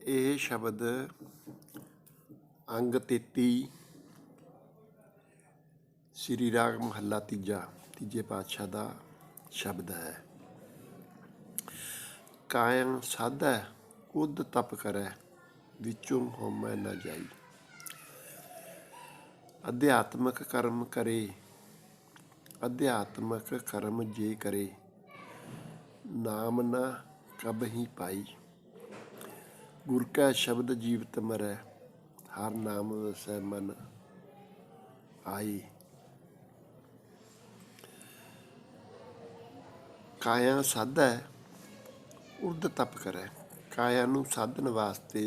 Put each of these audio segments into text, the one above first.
ਇਹ ਸ਼ਬਦ ਅੰਗ 33 ਸ੍ਰੀ ਰਾਗ ਮਹੱਲਾ ਤੀਜੇ ਪਾਤਸ਼ਾਹ ਦਾ ਸ਼ਬਦ ਹੈ। ਕਾਇਆ ਸਾਧੈ ਉਦ ਤਪ ਕਰੈ, ਵਿੱਚੋਂ ਹਉਮੈ ਨਾ ਜਾਈ। ਅਧਿਆਤਮਕ ਕਰਮ ਕਰੇ, ਅਧਿਆਤਮਕ ਕਰਮ ਜੇ ਕਰੇ, ਨਾਮ ਨਾ ਕਬਹੀ ਪਾਈ। ਗੁਰ ਕੈ ਸ਼ਬਦ ਜੀਵਤ ਮਰੈ, ਹਰ ਨਾਮ ਵਸੈ ਮਨ ਆਈ। ਕਾਇਆ ਸਾਧੈ ਉਰਦ ਤਪ ਕਰੈ। ਕਾਇਆ ਨੂੰ ਸਾਧਨ ਵਾਸਤੇ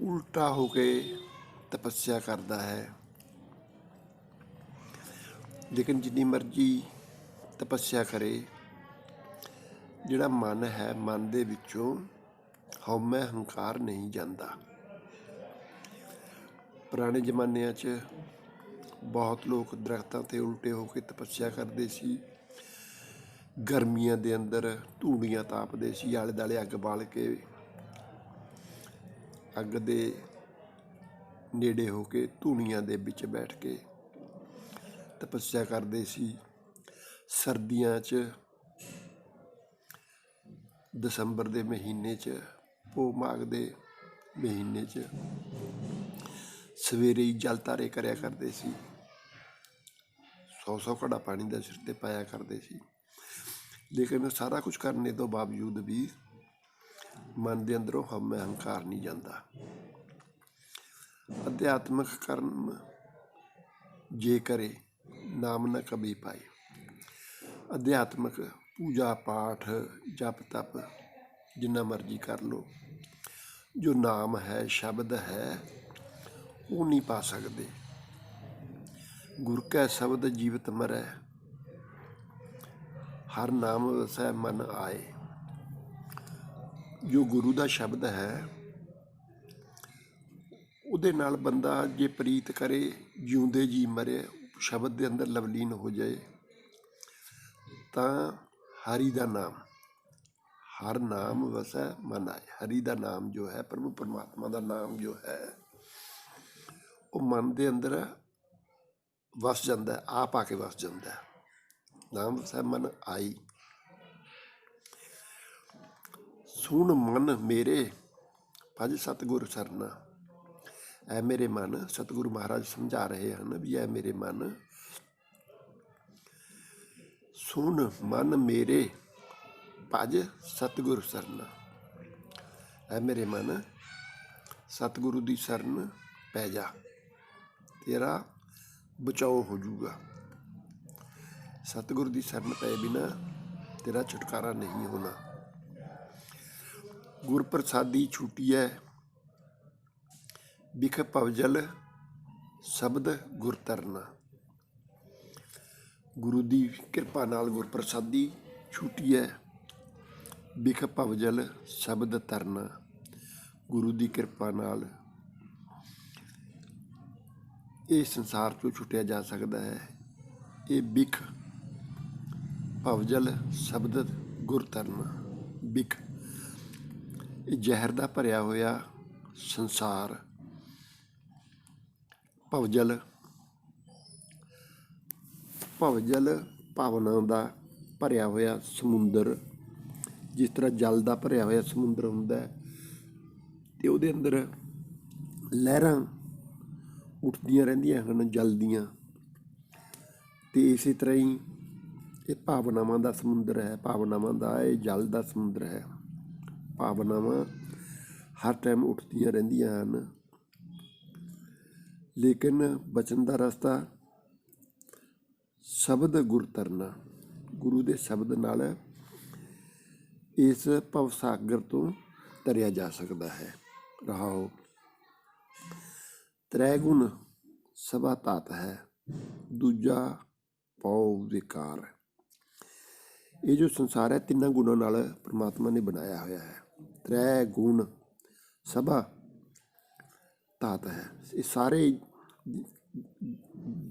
ਉਲਟਾ ਹੋ ਕੇ ਤਪੱਸਿਆ ਕਰਦਾ ਹੈ, ਲੇਕਿਨ ਜਿੰਨੀ ਮਰਜ਼ੀ ਤਪੱਸਿਆ ਕਰੇ, ਜਿਹੜਾ ਮਨ ਹੈ, ਮਨ ਦੇ ਵਿੱਚੋਂ ਹਉਮੈ ਹੰਕਾਰ ਨਹੀਂ ਜਾਂਦਾ। ਪੁਰਾਣੇ ਜ਼ਮਾਨਿਆਂ 'ਚ ਬਹੁਤ ਲੋਕ ਦਰਖਤਾਂ 'ਤੇ ਉਲਟੇ ਹੋ ਕੇ ਤਪੱਸਿਆ ਕਰਦੇ ਸੀ। ਗਰਮੀਆਂ ਦੇ ਅੰਦਰ ਧੂੜੀਆਂ ਤਾਪਦੇ ਸੀ, ਆਲੇ ਦੁਆਲੇ ਅੱਗ ਬਾਲ ਕੇ ਅੱਗ ਦੇ ਨੇੜੇ ਹੋ ਕੇ ਧੂਣੀਆਂ ਦੇ ਵਿੱਚ ਬੈਠ ਕੇ ਤਪੱਸਿਆ ਕਰਦੇ ਸੀ। ਸਰਦੀਆਂ 'ਚ ਦਸੰਬਰ ਦੇ ਮਹੀਨੇ 'ਚ, ਪੋਹ ਮਾਘ ਦੇ ਮਹੀਨੇ 'ਚ ਸਵੇਰੇ ਹੀ ਜਲ ਧਾਰੇ ਕਰਿਆ ਕਰਦੇ ਸੀ। 100 ਘੜਾ ਪਾਣੀ ਦਾ ਸਿਰ 'ਤੇ ਪਾਇਆ ਕਰਦੇ ਸੀ। ਲੇਕਿਨ ਸਾਰਾ ਕੁਝ ਕਰਨੇ ਤੋਂ ਬਾਵਜੂਦ ਵੀ ਮਨ ਦੇ ਅੰਦਰੋਂ ਹਉਮੈ ਹੰਕਾਰ ਨਹੀਂ ਜਾਂਦਾ। ਅਧਿਆਤਮਕ ਕਰਮ ਜੇ ਕਰੇ, ਨਾਮ ਨਾ ਕਬੀ ਪਾਏ। ਅਧਿਆਤਮਕ ਪੂਜਾ ਪਾਠ ਜਪ ਤਪ ਜਿੰਨਾ ਮਰਜ਼ੀ ਕਰ ਲਓ, ਜੋ ਨਾਮ ਹੈ, ਸ਼ਬਦ ਹੈ, ਉਹ ਨਹੀਂ ਪਾ ਸਕਦੇ। ਗੁਰ ਕੈ ਸ਼ਬਦ ਜੀਵਤ ਮਰੈ, ਹਰ ਨਾਮ ਵਸੈ ਮਨ ਆਏ। ਜੋ ਗੁਰੂ ਦਾ ਸ਼ਬਦ ਹੈ, ਉਹਦੇ ਨਾਲ ਬੰਦਾ ਜੇ ਪ੍ਰੀਤ ਕਰੇ, ਜਿਉਂਦੇ ਜੀ ਮਰੇ, ਸ਼ਬਦ ਦੇ ਅੰਦਰ ਲਵਲੀਨ ਹੋ ਜਾਏ, ਤਾਂ ਹਰੀ ਦਾ ਨਾਮ, ਹਰ ਨਾਮ ਵਸੈ ਮਨ ਆਏ। ਹਰੀ ਦਾ ਨਾਮ ਜੋ ਹੈ, ਪ੍ਰਭੂ ਪਰਮਾਤਮਾ ਦਾ ਨਾਮ ਜੋ ਹੈ, ਉਹ ਮਨ ਦੇ ਅੰਦਰ ਵਸ ਜਾਂਦਾ, ਆਪ ਆ ਕੇ ਵਸ ਜਾਂਦਾ। ਨਾਮ ਵਸੈ ਮਨ ਆਈ। ਸੁਣ ਮਨ ਮੇਰੇ ਭਜ ਸਤਿਗੁਰ ਸਰਨਾ। ਐ ਮੇਰੇ ਮਨ, ਸਤਿਗੁਰੂ ਮਹਾਰਾਜ ਸਮਝਾ ਰਹੇ ਹਨ ਵੀ ਐ ਮੇਰੇ ਮਨ, ਸੁਣ ਮਨ ਮੇਰੇ ਭਜ ਸਤਿਗੁਰ ਸਰਨਾ। ਐ ਮੇਰੇ ਮਨ, ਸਤਿਗੁਰੂ ਦੀ ਸ਼ਰਨ ਪੈ ਜਾ, ਤੇਰਾ ਬਚਾਓ ਹੋ ਜੂਗਾ। ਸਤਿਗੁਰੂ ਦੀ ਸ਼ਰਨ ਪਏ ਬਿਨਾਂ ਤੇਰਾ ਛੁਟਕਾਰਾ ਨਹੀਂ ਹੋਣਾ। ਗੁਰ ਪ੍ਰਸਾਦੀ ਛੂਟੀਐ, ਬਿਖ ਭਵਜਲ ਸ਼ਬਦ ਗੁਰ ਤਰਨਾ। ਗੁਰੂ ਦੀ ਕਿਰਪਾ ਨਾਲ ਗੁਰ ਪ੍ਰਸਾਦੀ ਛੂਟੀਐ, ਬਿਖ ਭਵਜਲ ਸ਼ਬਦ ਤਰਨਾ। ਗੁਰੂ ਦੀ ਕਿਰਪਾ ਨਾਲ ਇਹ ਸੰਸਾਰ 'ਚੋਂ ਛੁੱਟਿਆ ਜਾ ਸਕਦਾ ਹੈ। ਇਹ ਬਿਖ ਭਵਜਲ ਸ਼ਬਦ ਗੁਰ ਤਰਨਾ। ਬਿਖ, ਇਹ ਜ਼ਹਿਰ ਦਾ ਭਰਿਆ ਹੋਇਆ ਸੰਸਾਰ। ਭਵਜਲ, ਭਵਜਲ ਭਾਵਨਾ ਦਾ ਭਰਿਆ ਹੋਇਆ ਸਮੁੰਦਰ। ਜਿਸ ਤਰ੍ਹਾਂ ਜਲ ਦਾ ਭਰਿਆ ਹੋਇਆ ਸਮੁੰਦਰ ਹੁੰਦਾ ਅਤੇ ਉਹਦੇ ਅੰਦਰ ਲਹਿਰਾਂ ਉੱਠਦੀਆਂ ਰਹਿੰਦੀਆਂ ਹਨ ਜਲ ਦੀਆਂ, ਅਤੇ ਇਸੇ ਤਰ੍ਹਾਂ ਹੀ ਇਹ ਭਾਵਨਾਵਾਂ ਦਾ ਸਮੁੰਦਰ ਹੈ। ਭਾਵਨਾਵਾਂ ਦਾ, ਇਹ ਜਲ ਦਾ ਸਮੁੰਦਰ ਹੈ। ਭਾਵਨਾਵਾਂ ਹਰ ਟਾਈਮ ਉੱਠਦੀਆਂ ਰਹਿੰਦੀਆਂ ਹਨ, ਲੇਕਿਨ ਬਚਨ ਦਾ ਰਸਤਾ ਸ਼ਬਦ ਗੁਰ ਤਰਨਾ। ਗੁਰੂ ਦੇ ਸ਼ਬਦ ਨਾਲ ਇਸ ਭਵ ਸਾਗਰ ਤੋਂ ਤਰਿਆ ਜਾ ਸਕਦਾ ਹੈ। ਰਹਾਓ, ਤ੍ਰੈ ਗੁਣ ਸਭਾ ਧਾਤ ਹੈ, ਦੂਜਾ ਪਉ ਵਿਕਾਰ। ਇਹ ਜੋ ਸੰਸਾਰ ਹੈ, ਤਿੰਨਾਂ ਗੁਣਾਂ ਨਾਲ ਪਰਮਾਤਮਾ ਨੇ ਬਣਾਇਆ ਹੋਇਆ ਹੈ। ਤ੍ਰੈ ਗੁਣ ਸਭਾ ਧਾਤ ਹੈ। ਇਹ ਸਾਰੇ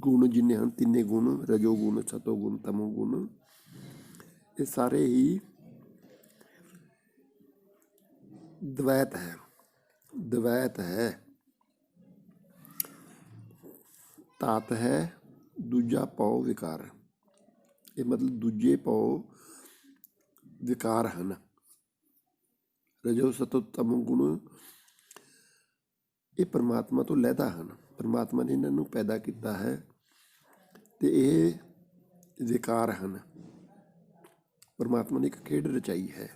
ਗੁਣ ਜਿੰਨੇ ਹਨ, ਤਿੰਨੇ ਗੁਣ, ਰਜੋ ਗੁਣ, ਸਤੋ ਗੁਣ, ਤਮੋ ਗੁਣ, ਇਹ ਸਾਰੇ ਹੀ ਦਵੈਤ ਹੈ, ਦਵੈਤ ਹੈ। ਧਾਤ ਹੈ ਦੂਜਾ ਪਉ ਵਿਕਾਰ। ਇਹ ਮਤਲਬ ਦੂਜੇ ਪਉ ਵਿਕਾਰ ਹਨ। ਰਜੋ ਸਤੋ ਤਮੋ ਗੁਣ ਇਹ ਪਰਮਾਤਮਾ ਤੋਂ ਲਹਿਦਾ ਹਨ। ਪਰਮਾਤਮਾ ਨੇ ਇਹਨਾਂ ਨੂੰ ਪੈਦਾ ਕੀਤਾ ਹੈ ਤੇ ਇਹ ਵਿਕਾਰ ਹਨ। ਪਰਮਾਤਮਾ ਨੇ ਇੱਕ ਖੇਡ ਰਚਾਈ ਹੈ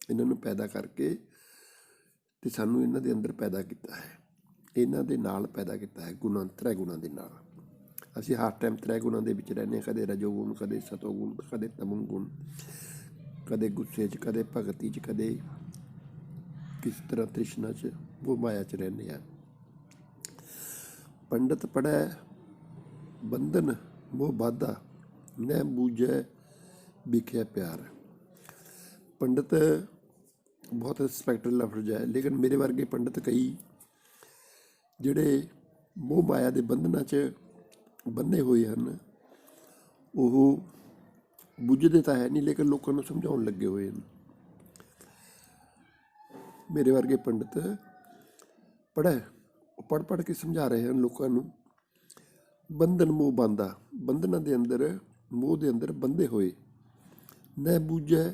ਇਹਨਾਂ ਨੂੰ ਪੈਦਾ ਕਰਕੇ, ਤੇ ਸਾਨੂੰ ਇਹਨਾਂ ਦੇ ਅੰਦਰ ਪੈਦਾ ਕੀਤਾ ਹੈ, ਇਹਨਾਂ ਦੇ ਨਾਲ ਪੈਦਾ ਕੀਤਾ ਹੈ, ਗੁਣਾਂ ਤ੍ਰੈ ਗੁਣਾਂ ਦੇ ਨਾਲ। ਅਸੀਂ ਹਰ ਟਾਈਮ ਤ੍ਰੈ ਗੁਣਾਂ ਦੇ ਵਿੱਚ ਰਹਿੰਦੇ ਹਾਂ, ਕਦੇ ਰਜੋ ਗੁਣ, ਕਦੇ ਸਤੋ ਗੁਣ, ਕਦੇ ਤਮੋ ਗੁਣ, ਕਦੇ ਗੁੱਸੇ 'ਚ, ਕਦੇ ਭਗਤੀ 'ਚ, ਕਦੇ ਕਿਸ ਤਰ੍ਹਾਂ ਤ੍ਰਿਸ਼ਨਾ 'ਚ, ਉਹ ਮਾਇਆ 'ਚ ਰਹਿੰਦੇ ਹਾਂ। ਪੰਡਤ ਪੜ੍ਹੈ ਬੰਧਨ ਮੋਹ ਬਾਧਾ, ਨਹਿ ਬੂਝੈ ਵਿਖਿਆ ਪਿਆਰ। ਪੰਡਤ ਬਹੁਤ ਰਿਸਪੈਕਟਡ ਲਫ਼ਜ਼ ਹੈ, ਲੇਕਿਨ ਮੇਰੇ ਵਰਗੇ ਪੰਡਤ ਕਈ ਜਿਹੜੇ ਮੋਹ ਮਾਇਆ ਦੇ ਬੰਧਨਾਂ 'ਚ ਬੰਨੇ ਹੋਏ ਹਨ, ਉਹ ਬੁੱਝਦੇ ਤਾਂ ਹੈ ਨਹੀਂ, ਲੇਕਿਨ ਲੋਕਾਂ ਨੂੰ ਸਮਝਾਉਣ ਲੱਗੇ ਹੋਏ ਹਨ। ਮੇਰੇ ਵਰਗੇ ਪੰਡਤ ਪੜ੍ਹ ਪੜ੍ਹ ਕੇ ਸਮਝਾ ਰਹੇ ਹਨ ਲੋਕਾਂ ਨੂੰ। ਬੰਧਨ ਮੋਹ ਬਾਂਧਾ, ਬੰਧਨਾਂ ਦੇ ਅੰਦਰ, ਮੋਹ ਦੇ ਅੰਦਰ ਬੰਦੇ ਹੋਏ। ਨਹਿ ਬੂਝੈ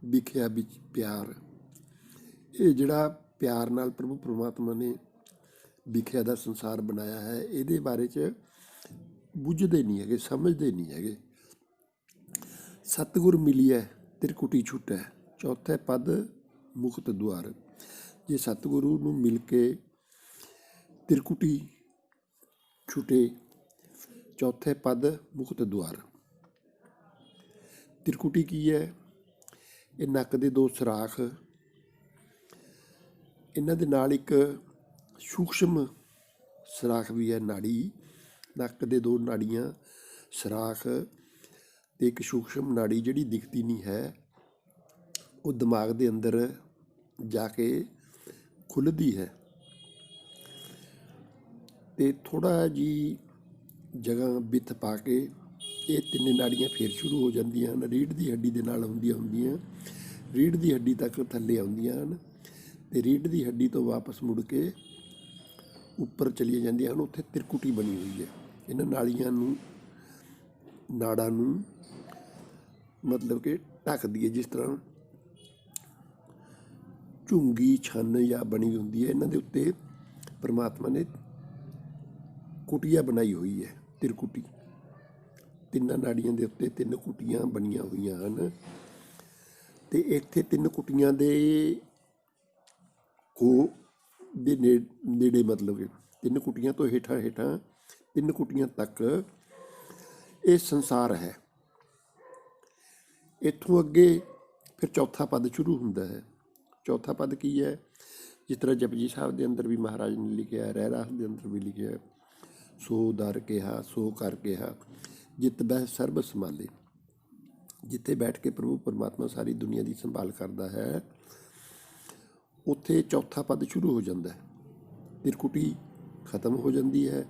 ਵਿਖਿਆ ਵਿੱਚ ਪਿਆਰ। ਇਹ ਜਿਹੜਾ ਪਿਆਰ ਨਾਲ ਪ੍ਰਭੂ ਪਰਮਾਤਮਾ ਨੇ ਵਿਖਿਆ ਦਾ ਸੰਸਾਰ ਬਣਾਇਆ ਹੈ, ਇਹਦੇ ਬਾਰੇ 'ਚ ਬੁੱਝਦੇ ਨਹੀਂ ਹੈਗੇ, ਸਮਝਦੇ ਨਹੀਂ ਹੈਗੇ। ਸਤਿਗੁਰ ਮਿਲੀਐ ਤਿਰਕੁਟੀ ਛੁਟੈ, ਚੌਥੇ ਪਦ ਮੁਕਤ ਦੁਆਰ। ਜੇ ਸਤਿਗੁਰੂ ਨੂੰ ਮਿਲ ਕੇ ਤਿਰਕੁਟੀ ਛੁਟੇ, ਚੌਥੇ ਪਦ ਮੁਕਤ ਦੁਆਰ। ਤਿਰਕੁਟੀ ਕੀ ਹੈ? ਇਹ ਨੱਕ ਦੇ ਦੋ ਸੁਰਾਖ, ਇਹਨਾਂ ਦੇ ਨਾਲ ਇੱਕ ਸੂਖਸ਼ਮ ਸੁਰਾਖ ਵੀ ਹੈ, ਨਾੜੀ। ਨੱਕ ਦੇ ਦੋ ਨਾੜੀਆਂ, ਸੁਰਾਖ ਤੇ ਇੱਕ ਸੂਖਸ਼ਮ ਨਾੜੀ ਜਿਹੜੀ ਦਿਖਦੀ ਨਹੀਂ ਹੈ, ਉਹ ਦਿਮਾਗ ਦੇ ਅੰਦਰ ਜਾ ਕੇ ਖੁੱਲ੍ਹਦੀ ਹੈ ਤੇ ਥੋੜ੍ਹਾ ਜਿਹੀ ਜਗ੍ਹਾ ਬਿੱਥ ਪਾ ਕੇ ਇਹ ਤਿੰਨੇ ਨਾੜੀਆਂ ਫੇਰ ਸ਼ੁਰੂ ਹੋ ਜਾਂਦੀਆਂ ਹਨ। ਰੀੜ੍ਹ ਦੀ ਹੱਡੀ ਦੇ ਨਾਲ ਹੁੰਦੀਆਂ ਰੀੜ੍ਹ ਦੀ ਹੱਡੀ ਤੱਕ ਥੱਲੇ ਆਉਂਦੀਆਂ ਹਨ ਤੇ ਰੀੜ੍ਹ ਦੀ ਹੱਡੀ ਤੋਂ ਵਾਪਸ ਮੁੜ ਕੇ ਉੱਪਰ ਚਲੀਆਂ ਜਾਂਦੀਆਂ ਹਨ। ਉੱਥੇ ਤਿਰਕੁਟੀ ਬਣੀ ਹੋਈ ਹੈ। ਇਹਨਾਂ ਨਾੜਾਂ ਨੂੰ ਮਤਲਬ ਕਿ ਢੱਕਦੀ ਹੈ, ਜਿਸ ਤਰ੍ਹਾਂ ਝੁੰਗੀ ਛੰਨ ਜਾਂ ਬਣੀ ਹੁੰਦੀ ਹੈ। ਇਹਨਾਂ ਦੇ ਉੱਤੇ ਪਰਮਾਤਮਾ ਨੇ ਕੁਟੀਆ ਬਣਾਈ ਹੋਈ ਹੈ, ਤਿਰਕੁਟੀ। ਤਿੰਨਾਂ ਨਾੜੀਆਂ ਦੇ ਉੱਤੇ ਤਿੰਨ ਕੁਟੀਆਂ ਬਣੀਆਂ ਹੋਈਆਂ ਹਨ ਤੇ ਇੱਥੇ ਤਿੰਨ ਕੁਟੀਆਂ ਦੇ ਨੇੜੇ ਮਤਲਬ ਕਿ ਤਿੰਨ ਕੁਟੀਆਂ ਤੋਂ ਹੇਠਾਂ ਤਿੰਨ ਕੁਟੀਆਂ ਤੱਕ ਇਹ ਸੰਸਾਰ ਹੈ। ਇੱਥੋਂ ਅੱਗੇ ਫਿਰ ਚੌਥਾ ਪਦ ਸ਼ੁਰੂ ਹੁੰਦਾ ਹੈ। ਚੌਥਾ ਪਦ ਕੀ ਹੈ? ਜਿਸ ਤਰ੍ਹਾਂ ਜਪਜੀ ਸਾਹਿਬ ਦੇ ਅੰਦਰ ਵੀ ਮਹਾਰਾਜ ਨੇ ਲਿਖਿਆ, ਰਹਿਰਾਸ ਦੇ ਅੰਦਰ ਵੀ ਲਿਖਿਆ, ਸੋ ਦਰ ਕਿਹਾ ਸੋ ਕਰ ਕਿਹਾ, ਜਿਤ ਬਹਿ ਸਰਬ ਸੰਭਾਲੇ। ਜਿੱਥੇ ਬੈਠ ਕੇ ਪ੍ਰਭੂ ਪਰਮਾਤਮਾ ਸਾਰੀ ਦੁਨੀਆ ਦੀ ਸੰਭਾਲ ਕਰਦਾ ਹੈ, ਉੱਥੇ ਚੌਥਾ ਪਦ ਸ਼ੁਰੂ ਹੋ ਜਾਂਦਾ ਹੈ। ਤਿਰਕੁਟੀ ਖਤਮ ਹੋ ਜਾਂਦੀ ਹੈ।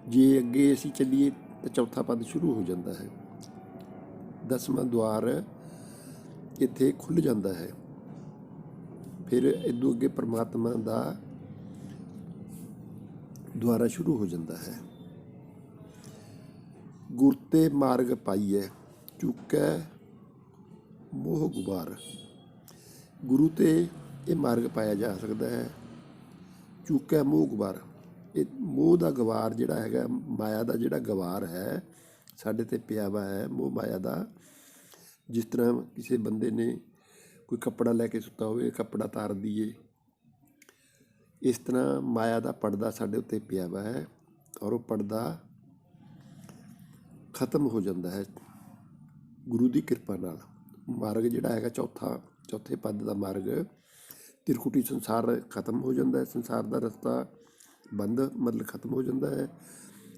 ਜੇ ਅੱਗੇ ਅਸੀਂ ਚੱਲੀਏ ਤਾਂ ਚੌਥਾ ਪਦ ਸ਼ੁਰੂ ਹੋ ਜਾਂਦਾ ਹੈ। 10ਵਾਂ ਦੁਆਰ ਇੱਥੇ ਖੁੱਲ੍ਹ ਜਾਂਦਾ ਹੈ। ਫਿਰ ਇਦੋਂ ਅੱਗੇ ਪਰਮਾਤਮਾ ਦਾ ਦੁਆਰਾ ਸ਼ੁਰੂ ਹੋ ਜਾਂਦਾ ਹੈ। ਗੁਰ ਤੇ ਮਾਰਗ ਪਾਈਐ, ਚੁੱਕੈ ਮੋਹ ਗੁਬਾਰ। ਗੁਰੂ ਤੇ ਇਹ ਮਾਰਗ ਪਾਇਆ ਜਾ ਸਕਦਾ ਹੈ। ਚੁੱਕੈ ਮੋਹ ਗੁਬਾਰ, ਇਹ ਮੋਹ ਦਾ ਗਵਾਰ ਜਿਹੜਾ ਹੈਗਾ, ਮਾਇਆ ਦਾ ਜਿਹੜਾ ਗਵਾਰ ਹੈ ਸਾਡੇ 'ਤੇ ਪਿਆ ਵਾ ਹੈ, ਮੋਹ ਮਾਇਆ ਦਾ। ਜਿਸ ਤਰ੍ਹਾਂ ਕਿਸੇ ਬੰਦੇ ਨੇ ਕੋਈ ਕੱਪੜਾ ਲੈ ਕੇ ਸੁੱਤਾ ਹੋਵੇ, ਕੱਪੜਾ ਤਾਰ ਦਈਏ, ਇਸ ਤਰ੍ਹਾਂ ਮਾਇਆ ਦਾ ਪਰਦਾ ਸਾਡੇ ਉੱਤੇ ਪਿਆ ਵਾ ਹੈ ਔਰ ਉਹ ਪਰਦਾ ਖਤਮ ਹੋ ਜਾਂਦਾ ਹੈ ਗੁਰੂ ਦੀ ਕਿਰਪਾ ਨਾਲ। ਮਾਰਗ ਜਿਹੜਾ ਹੈਗਾ ਚੌਥੇ ਪਦ ਦਾ ਮਾਰਗ, ਤਿਰਕੁਟੀ ਸੰਸਾਰ ਖਤਮ ਹੋ ਜਾਂਦਾ ਹੈ, ਸੰਸਾਰ ਦਾ ਰਸਤਾ ਬੰਦ ਮਤਲਬ ਖਤਮ ਹੋ ਜਾਂਦਾ ਹੈ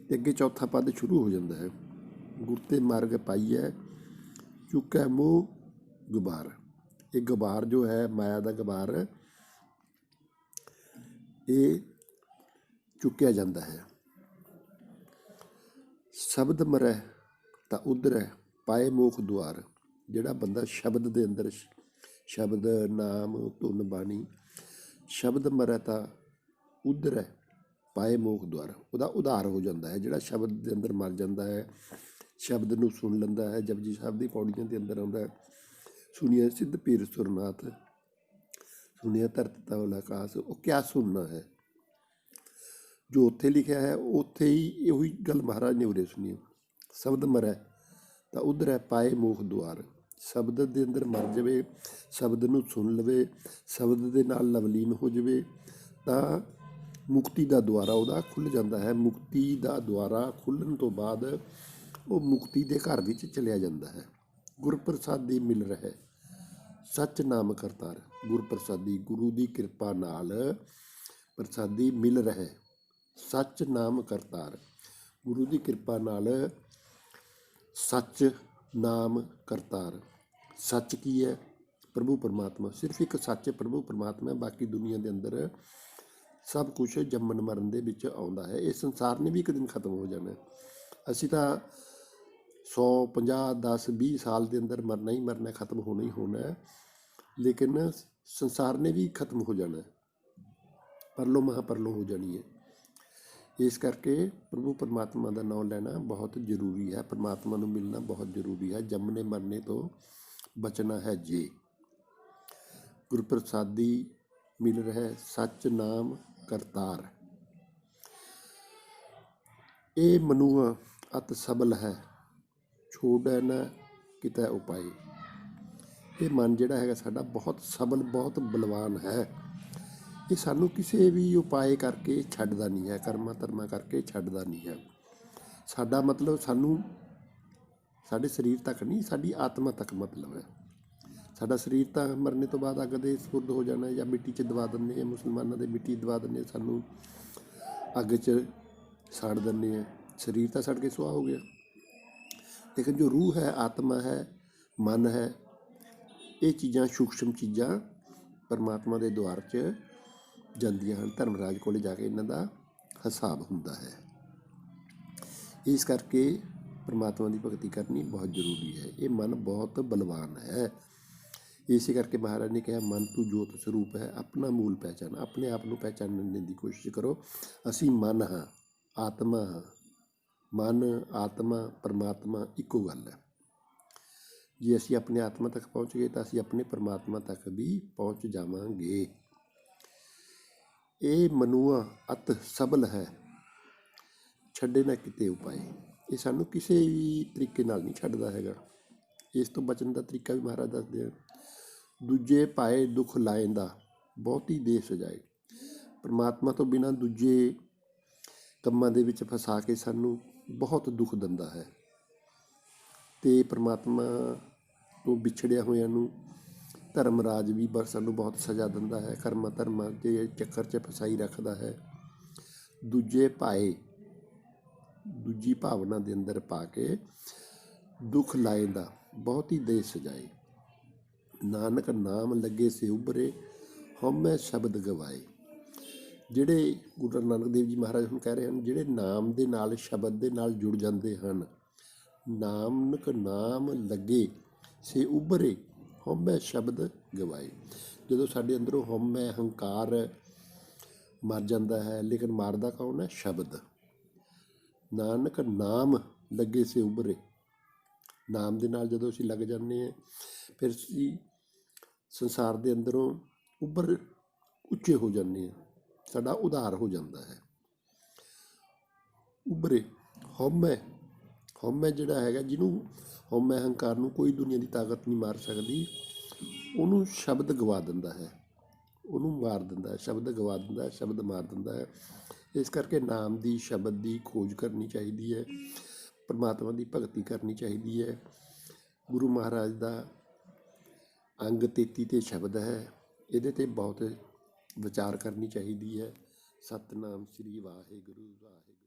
ਤੇ ਅੱਗੇ ਚੌਥਾ ਪਦ ਸ਼ੁਰੂ ਹੋ ਜਾਂਦਾ ਹੈ। ਗੁਰ ਤੇ ਮਾਰਗ ਪਾਈਐ, ਚੁੱਕੈ ਮੋਹ ਗੁਬਾਰ। ਇਹ ਗੁਬਾਰ ਜੋ ਹੈ, ਮਾਇਆ ਦਾ ਗੁਬਾਰ, ਇਹ ਚੁੱਕਿਆ ਜਾਂਦਾ ਹੈ। ਸ਼ਬਦ ਮਰੈ ਤਾਂ ਉਧਰੈ ਪਾਏ ਮੋਖ ਦੁਆਰ। ਜਿਹੜਾ ਬੰਦਾ ਸ਼ਬਦ ਦੇ ਅੰਦਰ ਸ਼ਬਦ ਨਾਮ ਧੁਨ ਬਾਣੀ। ਸ਼ਬਦ ਮਰੈ ਤਾਂ ਉਧਰੈ ਪਾਏ ਮੋਖ ਦੁਆਰ। ਉਹਦਾ ਉਧਾਰ ਹੋ ਜਾਂਦਾ ਹੈ। ਜਿਹੜਾ ਸ਼ਬਦ ਦੇ ਅੰਦਰ ਮਰ ਜਾਂਦਾ ਹੈ, ਸ਼ਬਦ ਨੂੰ ਸੁਣ ਲੈਂਦਾ ਹੈ। ਜਪਜੀ ਸਾਹਿਬ ਦੀ ਪੌੜੀਆਂ ਦੇ ਅੰਦਰ ਆਉਂਦਾ ਹੈ, ਸੁਣੀਏ ਸਿੱਧ ਪੀਰ ਸੁਰਨਾਥ, ਸੁਣੀਏ ਧਰਤ ਤਲ ਆਕਾਸ। ਉਹ ਕਿਆ ਸੁਣਨਾ ਹੈ? ਜੋ ਉੱਥੇ ਲਿਖਿਆ ਹੈ ਉੱਥੇ ਹੀ ਉਹੀ ਗੱਲ ਮਹਾਰਾਜ ਨੇ ਉਰੇ ਸੁਣੀ। ਸ਼ਬਦ ਮਰੈ ਤਾਂ ਉਧਰੈ ਪਾਏ ਮੋਖ ਦੁਆਰ। ਸ਼ਬਦ ਦੇ ਅੰਦਰ ਮਰ ਜਾਵੇ, ਸ਼ਬਦ ਨੂੰ ਸੁਣ ਲਵੇ, ਸ਼ਬਦ ਦੇ ਨਾਲ ਲਵਲੀਨ ਹੋ ਜਾਵੇ ਤਾਂ ਮੁਕਤੀ ਦਾ ਦੁਆਰਾ ਉਹਦਾ ਖੁੱਲ੍ਹ ਜਾਂਦਾ ਹੈ। ਮੁਕਤੀ ਦਾ ਦੁਆਰਾ ਖੁੱਲ੍ਹਣ ਤੋਂ ਬਾਅਦ ਉਹ ਮੁਕਤੀ ਦੇ ਘਰ ਵਿੱਚ ਚਲਿਆ ਜਾਂਦਾ ਹੈ। ਗੁਰਪ੍ਰਸਾਦੀ ਮਿਲ ਰਹੇ ਸੱਚ ਨਾਮ ਕਰਤਾਰ। ਗੁਰਪ੍ਰਸਾਦੀ, ਗੁਰੂ ਦੀ ਕਿਰਪਾ ਨਾਲ ਪ੍ਰਸਾਦੀ ਮਿਲ ਰਹੇ ਸੱਚ ਨਾਮ ਕਰਤਾਰ। ਗੁਰੂ ਦੀ ਕਿਰਪਾ ਨਾਲ ਸੱਚ ਨਾਮ ਕਰਤਾਰ। ਸੱਚ ਕੀ ਹੈ? ਪ੍ਰਭੂ ਪਰਮਾਤਮਾ। ਸਿਰਫ ਇੱਕ ਸੱਚ ਪ੍ਰਭੂ ਪਰਮਾਤਮਾ। ਬਾਕੀ ਦੁਨੀਆ ਦੇ ਅੰਦਰ ਸਭ ਕੁਛ ਜੰਮਣ ਮਰਨ ਦੇ ਵਿੱਚ ਆਉਂਦਾ ਹੈ। ਇਹ ਸੰਸਾਰ ਨੇ ਵੀ ਇੱਕ ਦਿਨ ਖਤਮ ਹੋ ਜਾਣਾ। ਅਸੀਂ ਤਾਂ 100, 50, 10, 20 ਸਾਲ ਦੇ ਅੰਦਰ ਮਰਨਾ ਹੀ ਮਰਨਾ, ਖਤਮ ਹੋਣਾ ਹੀ ਹੋਣਾ ਹੈ। ਲੇਕਿਨ ਸੰਸਾਰ ਨੇ ਵੀ ਖਤਮ ਹੋ ਜਾਣਾ, ਪਰਲੋ ਮਹਾਪਰਲੋ ਹੋ ਜਾਣੀ ਹੈ। ਇਸ ਕਰਕੇ ਪ੍ਰਭੂ ਪਰਮਾਤਮਾ ਦਾ ਨਾਮ ਲੈਣਾ ਬਹੁਤ ਜ਼ਰੂਰੀ ਹੈ। ਪਰਮਾਤਮਾ ਨੂੰ ਮਿਲਣਾ ਬਹੁਤ ਜ਼ਰੂਰੀ ਹੈ। ਜੰਮਣੇ ਮਰਨੇ ਤੋਂ ਬਚਣਾ ਹੈ ਜੇ। ਗੁਰਪ੍ਰਸਾਦੀ ਮਿਲ ਰਹੇ ਸੱਚ ਨਾਮ ਕਰਤਾਰ। ਇਹ ਮਨੁਆ ਅਤ ਸਬਲ ਹੈ, ਛੋੜੈ ਨਾ ਕਿਤੈ ਉਪਾਏ। ਇਹ ਮਨ ਜਿਹੜਾ ਹੈਗਾ ਸਾਡਾ ਬਹੁਤ ਸਬਲ, ਬਹੁਤ ਬਲਵਾਨ ਹੈ। ਇਹ ਸਾਨੂੰ ਕਿਸੇ ਵੀ ਉਪਾਏ ਕਰਕੇ ਛੱਡਦਾ ਨਹੀਂ ਹੈ, ਕਰਮਾਂ ਧਰਮਾਂ ਕਰਕੇ ਛੱਡਦਾ ਨਹੀਂ ਹੈ। ਸਾਡਾ ਮਤਲਬ ਸਾਨੂੰ ਸਾਡੇ ਸਰੀਰ ਤੱਕ ਨਹੀਂ, ਸਾਡੀ ਆਤਮਾ ਤੱਕ ਮਤਲਬ ਹੈ। ਸਾਡਾ ਸਰੀਰ ਤਾਂ ਮਰਨੇ ਤੋਂ ਬਾਅਦ ਅੱਗ ਦੇ ਸਪੁਰਦ ਹੋ ਜਾਣਾ, ਜਾਂ ਮਿੱਟੀ 'ਚ ਦਬਾ ਦਿੰਦੇ ਆ। ਮੁਸਲਮਾਨਾਂ ਦੇ ਮਿੱਟੀ ਦਬਾ ਦਿੰਦੇ, ਸਾਨੂੰ ਅੱਗ 'ਚ ਸਾੜ ਦਿੰਦੇ ਆ। ਸਰੀਰ ਤਾਂ ਸੜ ਕੇ ਸੁਆਹ ਹੋ ਗਿਆ। ਲੇਕਿਨ ਜੋ ਰੂਹ ਹੈ, ਆਤਮਾ ਹੈ, ਮਨ ਹੈ, ਇਹ ਚੀਜ਼ਾਂ ਸੂਖਸ਼ਮ ਚੀਜ਼ਾਂ ਪਰਮਾਤਮਾ ਦੇ ਦੁਆਰ 'ਚ ਜਾਂਦੀਆਂ ਹਨ। ਧਰਮਰਾਜ ਕੋਲ ਜਾ ਕੇ ਇਹਨਾਂ ਦਾ ਹਿਸਾਬ ਹੁੰਦਾ ਹੈ। ਇਸ ਕਰਕੇ ਪਰਮਾਤਮਾ ਦੀ ਭਗਤੀ ਕਰਨੀ ਬਹੁਤ ਜ਼ਰੂਰੀ ਹੈ। ਇਹ ਮਨ ਬਹੁਤ ਬਲਵਾਨ ਹੈ। ਇਸੇ ਕਰਕੇ ਮਹਾਰਾਜ ਨੇ ਕਿਹਾ, ਮਨ ਤੂੰ ਜੋਤ ਸਰੂਪ ਹੈ, ਆਪਣਾ ਮੂਲ ਪਹਿਚਾਨ। ਆਪਣੇ ਆਪ ਨੂੰ ਪਹਿਚਾਨਣ ਦੀ ਕੋਸ਼ਿਸ਼ ਕਰੋ। ਅਸੀਂ ਮਨ ਹਾਂ, ਆਤਮਾ ਹਾਂ। ਮਨ, ਆਤਮਾ, ਪਰਮਾਤਮਾ ਇੱਕੋ ਗੱਲ ਹੈ। ਜੇ ਅਸੀਂ ਆਪਣੇ ਆਤਮਾ ਤੱਕ ਪਹੁੰਚ ਗਏ ਤਾਂ ਅਸੀਂ ਆਪਣੇ ਪਰਮਾਤਮਾ ਤੱਕ ਵੀ ਪਹੁੰਚ ਜਾਵਾਂਗੇ। ਇਹ ਮਨੁਆ ਅਤ ਸਬਲ ਹੈ, ਛੱਡੇ ਨਾ ਕਿਤੇ ਉਪਾਏ। ਇਹ ਸਾਨੂੰ ਕਿਸੇ ਵੀ ਤਰੀਕੇ ਨਾਲ ਨਹੀਂ ਛੱਡਦਾ ਹੈਗਾ। ਇਸ ਤੋਂ ਬਚਣ ਦਾ ਤਰੀਕਾ ਵੀ ਮਹਾਰਾਜ ਦੱਸਦੇ ਆ। ਦੂਜੇ ਪਾਏ ਦੁੱਖ ਲਾਏਂਦਾ, ਬਹੁਤੀ ਦੇ ਸਜਾਏ। ਪਰਮਾਤਮਾ ਤੋਂ ਬਿਨਾਂ ਦੂਜੇ ਕੰਮਾਂ ਦੇ ਵਿੱਚ ਫਸਾ ਕੇ ਸਾਨੂੰ ਬਹੁਤ ਦੁੱਖ ਦਿੰਦਾ ਹੈ। ਅਤੇ ਪਰਮਾਤਮਾ ਤੋਂ ਵਿਛੜਿਆ ਹੋਇਆਂ ਨੂੰ ਧਰਮਰਾਜ ਵੀ ਸਾਨੂੰ ਬਹੁਤ ਸਜ਼ਾ ਦਿੰਦਾ ਹੈ। ਕਰਮਾਂ ਧਰਮਾਂ ਦੇ ਚੱਕਰ 'ਚ ਫਸਾਈ ਰੱਖਦਾ ਹੈ। ਦੂਜੇ ਪਾਏ, ਦੂਜੀ ਭਾਵਨਾ ਦੇ ਅੰਦਰ ਪਾ ਕੇ ਦੁੱਖ ਲਾਏਂਦਾ, ਬਹੁਤੀ ਦੇ ਸਜਾਏ। ਨਾਨਕ ਨਾਮ ਲੱਗੇ ਸੇ ਉਭਰੇ, ਹਉਮੈ ਸ਼ਬਦ ਗਵਾਏ। ਜਿਹੜੇ ਗੁਰੂ ਨਾਨਕ ਦੇਵ ਜੀ ਮਹਾਰਾਜ ਹੁਣ ਕਹਿ ਰਹੇ ਹਨ, ਜਿਹੜੇ ਨਾਮ ਦੇ ਨਾਲ, ਸ਼ਬਦ ਦੇ ਨਾਲ ਜੁੜ ਜਾਂਦੇ ਹਨ। ਨਾਨਕ ਨਾਮ ਲੱਗੇ ਸੇ ਉਭਰੇ, ਹਉਮੈ ਸ਼ਬਦ ਗਵਾਏ। ਜਦੋਂ ਸਾਡੇ ਅੰਦਰੋਂ ਹਉਮੈ, ਹੰਕਾਰ ਮਰ ਜਾਂਦਾ ਹੈ, ਲੇਕਿਨ ਮਾਰਦਾ ਕੌਣ ਹੈ? ਸ਼ਬਦ। ਨਾਨਕ ਨਾਮ ਲੱਗੇ ਸੇ ਉਭਰੇ। ਨਾਮ ਦੇ ਨਾਲ ਜਦੋਂ ਅਸੀਂ ਲੱਗ ਜਾਂਦੇ ਹਾਂ, ਫਿਰ ਅਸੀਂ ਸੰਸਾਰ ਦੇ ਅੰਦਰੋਂ ਉੱਚੇ ਹੋ ਜਾਂਦੇ ਹਾਂ। ਸਾਡਾ ਉਧਾਰ ਹੋ ਜਾਂਦਾ ਹੈ। ਉਭਰੇ, ਹਉਮੈ, ਹਉਮੈ ਜਿਹੜਾ ਹੈਗਾ, ਜਿਹਨੂੰ ਹਉਮੈ, ਹੰਕਾਰ ਨੂੰ ਕੋਈ ਦੁਨੀਆ ਦੀ ਤਾਕਤ ਨਹੀਂ ਮਾਰ ਸਕਦੀ, ਉਹਨੂੰ ਸ਼ਬਦ ਗਵਾ ਦਿੰਦਾ ਹੈ, ਉਹਨੂੰ ਮਾਰ ਦਿੰਦਾ ਹੈ। ਸ਼ਬਦ ਗਵਾ ਦਿੰਦਾ ਹੈ, ਸ਼ਬਦ ਮਾਰ ਦਿੰਦਾ ਹੈ। ਇਸ ਕਰਕੇ ਨਾਮ ਦੀ, ਸ਼ਬਦ ਦੀ ਖੋਜ ਕਰਨੀ ਚਾਹੀਦੀ ਹੈ। ਪਰਮਾਤਮਾ ਦੀ ਭਗਤੀ ਕਰਨੀ ਚਾਹੀਦੀ ਹੈ। ਗੁਰੂ ਮਹਾਰਾਜ ਦਾ ਅੰਗ 33 ਤੇ ਸ਼ਬਦ ਹੈ, ਇਹਦੇ 'ਤੇ ਬਹੁਤ ਵਿਚਾਰ ਕਰਨੀ ਚਾਹੀਦੀ ਹੈ। ਸਤਿਨਾਮ ਸ੍ਰੀ ਵਾਹਿਗੁਰੂ ਵਾਹਿਗੁਰੂ।